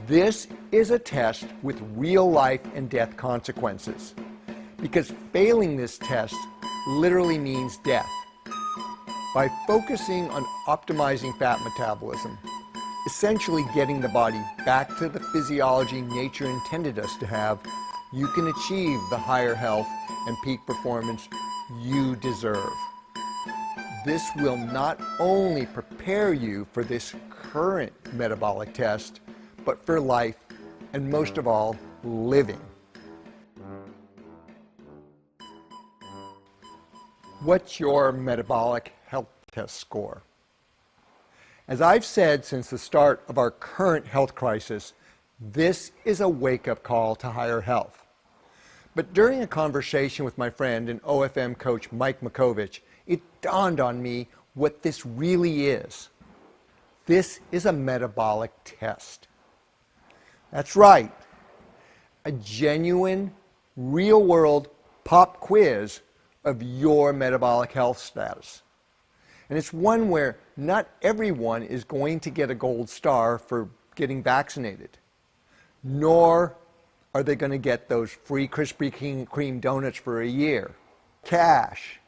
This is a test with real life and death consequences, because failing this test literally means death. By focusing on optimizing fat metabolism, essentially getting the body back to the physiology nature intended us to have, you can achieve the higher health and peak performance you deserve. This will not only prepare you for this current metabolic test, but for life, and most of all, living. What's your metabolic health test score? As I've said since the start of our current health crisis, this is a wake-up call to higher health. But during a conversation with my friend and OFM coach Mike McKovich, it dawned on me what this really is. This is a metabolic test. That's right, a genuine, real-world pop quiz of your metabolic health status. And it's one where not everyone is going to get a gold star for getting vaccinated, nor are they going to get those free Krispy Kreme donuts for a year, cash,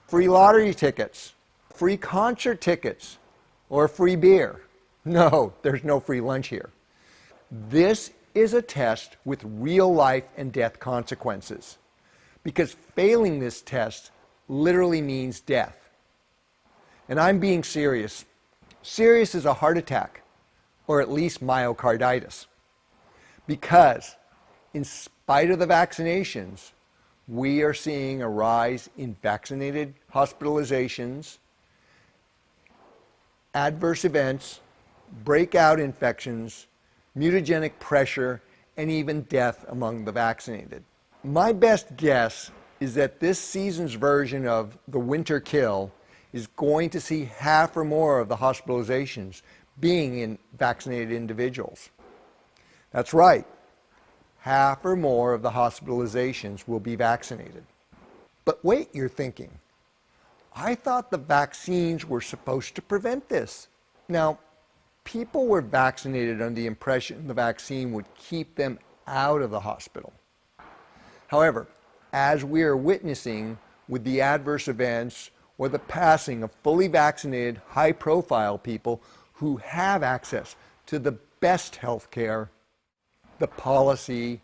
free lottery tickets, free concert tickets, or free beer. No, there's no free lunch here. This is a test with real life and death consequences, because failing this test literally means death. And I'm being serious. Serious as a heart attack, or at least myocarditis. Because in spite of the vaccinations, we are seeing a rise in vaccinated hospitalizations, adverse events, breakout infections, mutagenic pressure, and even death among the vaccinated. My best guess is that this season's version of the winter kill is going to see half or more of the hospitalizations being in vaccinated individuals. That's right, half or more of the hospitalizations will be vaccinated. But wait, you're thinking, I thought the vaccines were supposed to prevent this. Now, people were vaccinated under the impression the vaccine would keep them out of the hospital. However, as we are witnessing with the adverse events or the passing of fully vaccinated, high-profile people who have access to the best health care, the policy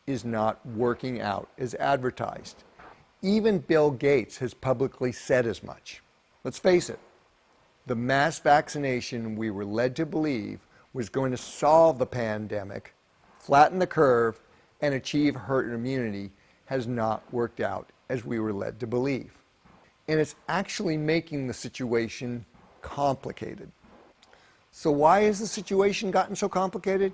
is not working out as advertised. Even Bill Gates has publicly said as much. Let's face it, the mass vaccination we were led to believe was going to solve the pandemic, flatten the curve, and achieve herd immunity has not worked out as we were led to believe. And it's actually making the situation complicated. So why has the situation gotten so complicated?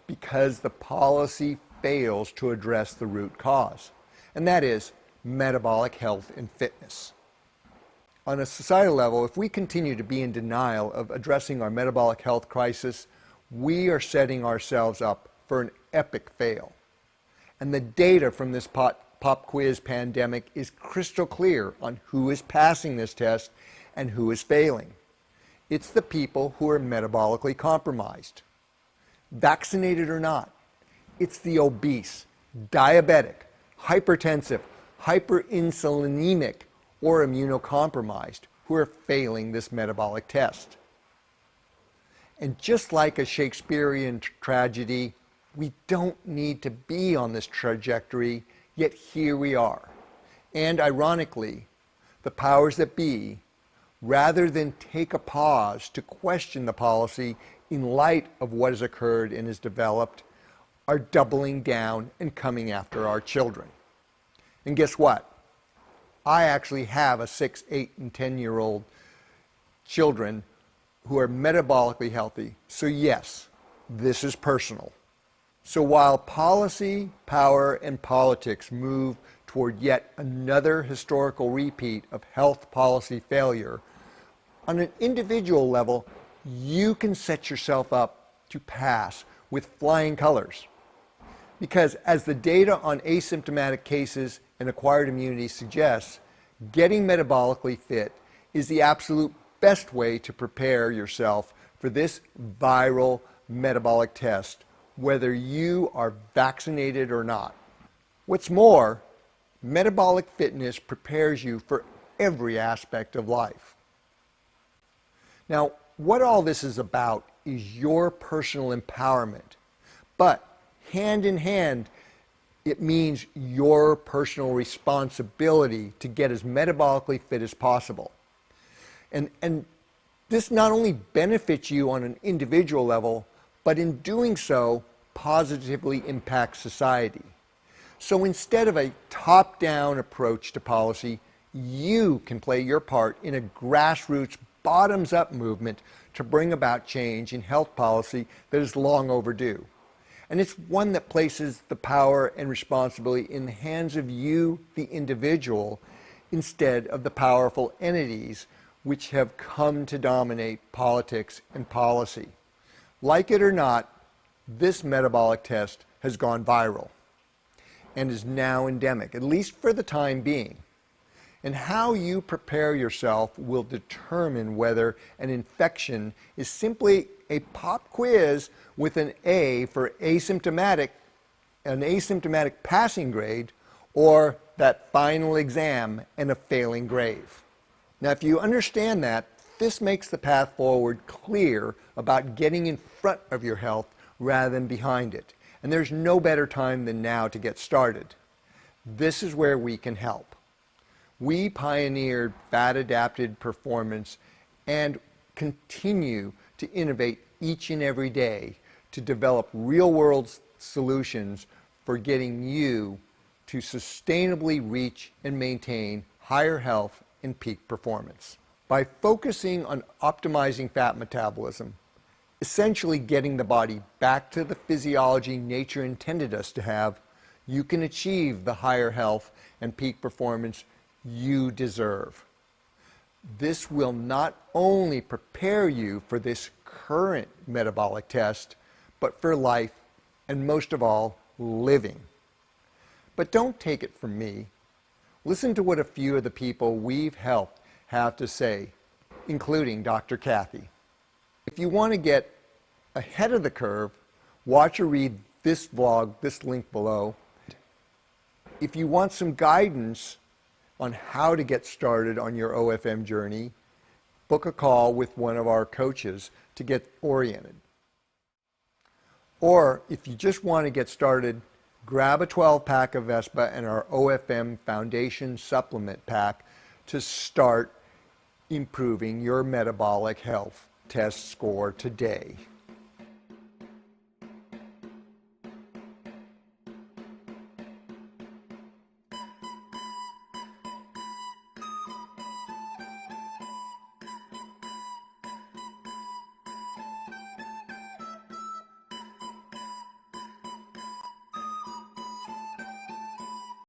Because the policy fails to address the root cause, and that is metabolic health and fitness. On a societal level, if we continue to be in denial of addressing our metabolic health crisis, we are setting ourselves up for an epic fail. And the data from this pop quiz pandemic is crystal clear on who is passing this test and who is failing. It's the people who are metabolically compromised. Vaccinated or not, it's the obese, diabetic, hypertensive, hyperinsulinemic, or immunocompromised who are failing this metabolic test. And just like a Shakespearean tragedy, we don't need to be on this trajectory, yet here we are. And ironically, the powers that be, rather than take a pause to question the policy in light of what has occurred and is developed, are doubling down and coming after our children. And guess what? I actually have a 6, 8, and 10-year-old children who are metabolically healthy. So yes, this is personal. So while policy, power, and politics move toward yet another historical repeat of health policy failure, on an individual level, you can set yourself up to pass with flying colors. Because as the data on asymptomatic cases and acquired immunity suggests, getting metabolically fit is the absolute best way to prepare yourself for this viral metabolic test, whether you are vaccinated or not. What's more, metabolic fitness prepares you for every aspect of life. Now, what all this is about is your personal empowerment, but hand in hand, it means your personal responsibility to get as metabolically fit as possible. And this not only benefits you on an individual level, but in doing so, positively impacts society. So instead of a top-down approach to policy, you can play your part in a grassroots, bottoms-up movement to bring about change in health policy that is long overdue. And it's one that places the power and responsibility in the hands of you, the individual, instead of the powerful entities which have come to dominate politics and policy. Like it or not, this metabolic test has gone viral and is now endemic, at least for the time being. And how you prepare yourself will determine whether an infection is simply a pop quiz with an A for asymptomatic, an asymptomatic passing grade, or that final exam and a failing grade. Now, if you understand that, this makes the path forward clear about getting in front of your health rather than behind it. And there's no better time than now to get started. This is where we can help. We pioneered fat-adapted performance and continue to innovate each and every day to develop real-world solutions for getting you to sustainably reach and maintain higher health and peak performance. By focusing on optimizing fat metabolism, essentially getting the body back to the physiology nature intended us to have, you can achieve the higher health and peak performance you deserve. This will not only prepare you for this current metabolic test, but for life, and most of all, living. But don't take it from me. Listen to what a few of the people we've helped have to say, including Dr. Kathy. If you want to get ahead of the curve, watch or read this vlog, this link below. If you want some guidance on how to get started on your OFM journey, book a call with one of our coaches to get oriented. Or if you just want to get started, grab a 12-pack of Vespa and our OFM Foundation Supplement Pack to start improving your metabolic health test score today.